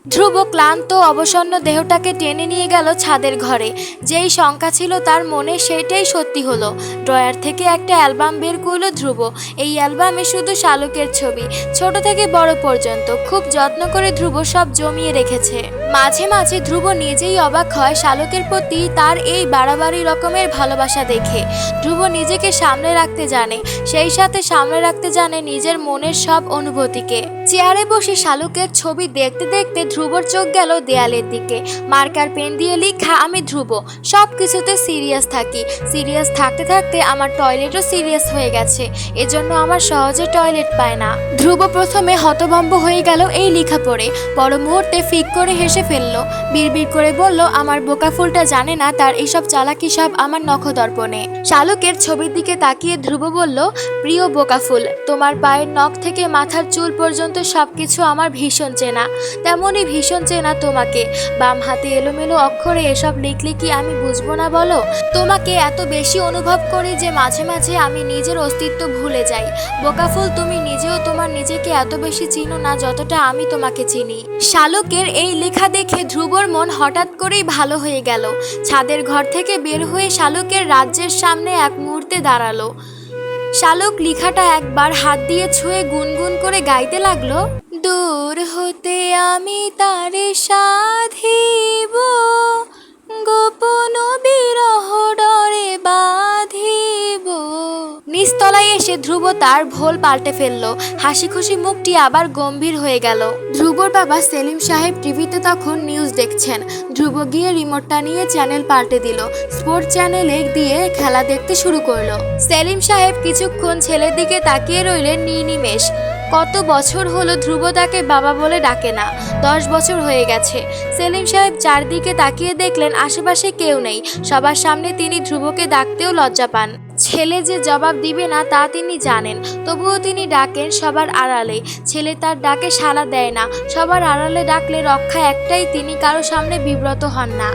ধ্রুব ক্লান্ত অবসন্ন দেহটাকে টেনে নিয়ে গেল ছাদের ঘরে। যেই শঙ্কা ছিল তার মনে সেটাই সত্যি হলো। ড্রয়ার থেকে একটা অ্যালবাম বের করলো ধ্রুব। এই অ্যালবামে শুধু শালুকের ছবি, ছোট থেকে বড় পর্যন্ত খুব যত্ন করে ধ্রুব সব জমিয়ে রেখেছে। মাঝে মাঝে ধ্রুব নিজেই অবাক হয় শালুকের প্রতি তার এই বাড়াবাড়ি রকমের ভালোবাসা দেখে। ধ্রুব নিজেকে সামলে রাখতে জানে, সেই সাথে সামলে রাখতে জানে নিজের মনের সব অনুভূতিকে। চেয়ারে বসে শালুকের ছবি দেখতে দেখতে ধ্রুবর চোখ গেল দেয়ালের দিকে। মার্কার পেন দিয়ে লেখা, আমি ধ্রুব, সব কিছুতে সিরিয়াস থাকি। সিরিয়াস থাকতে থাকতে আমার টয়লেটও সিরিয়াস হয়ে গেছে, এজন্য আমার সহজে টয়লেট পায় না। ধ্রুব প্রথমে হতভম্ব হয়ে গেল এই লেখা পড়ে, পর মুহূর্তে ফিক করে হেসে ফেলল। বিড়বিড় করে বলল, আমার বোকা ফুলটা জানে না তার এইসব চালাকি সব আমার নখদর্পণে। শালুকের ছবির দিকে তাকিয়ে ধ্রুব বলল, প্রিয় বোকা ফুল, তোমার পায়ের নখ থেকে মাথার চুল পর্যন্ত সবকিছু আমার ভীষণ চেনা, তেমনই ভীষণ চেনা তোমাকে। বাম হাতে এলোমেলো অক্ষরে এসব লিখলে কি আমি বুঝবো না বলো? তোমাকে এত বেশি অনুভব করি যে মাঝে মাঝে আমি নিজের অস্তিত্ব ভুলে যাই। বোকাফুল, তুমি নিজেও তোমার নিজেকে এত বেশি চিনো না যতটা আমি তোমাকে চিনি। শালুকের এই লেখা দেখে ধ্রুবর মন হঠাৎ করেই ভালো হয়ে গেল। ছাদের ঘর থেকে বের হয়ে শালুকের রাজ্যের সামনে এক মুহূর্তে দাঁড়ালো। শালুক লেখাটা একবার হাত দিয়ে ছুঁয়ে গুনগুন করে গাইতে লাগলো, দূর হতে আমি তারে সাধিব, গোপন বিরহ ডরে বাঁধিব। নিচতলায় এসে ধ্রুব তার ভোল পাল্টে ফেললো। হাসি খুশি মুখটি আবার গম্ভীর হয়ে গেল। ধ্রুবর বাবা সেলিম সাহেব টিভিতে তখন নিউজ দেখছেন। ধ্রুব গিয়ে রিমোটটা নিয়ে চ্যানেল পাল্টে দিল। স্পোর্ট চ্যানেলে দিয়ে খেলা দেখতে শুরু করলো। সেলিম সাহেব কিছুক্ষণ ছেলের দিকে তাকিয়ে রইলেন নির্নিমেষ। কত বছর হলো ধ্রুব তাকে বাবা বলে ডাকে না। 10 বছর হয়ে গেছে। সেলিম সাহেব চারদিকে তাকিয়ে দেখলেন আশেপাশে কেউ নেই। সবার সামনে তিনি ধ্রুবকে ডাকতেও লজ্জা পান। ছেলে যে জবাব দিবে না তা তিনি জানেন, তবুও তিনি ডাকেন সবার আড়ালে। ছেলে তার ডাকে সাড়া দেয় না। সবার আড়ালে ডাকলে রক্ষা একটাই, তিনি কারো সামনে বিব্রত হন না।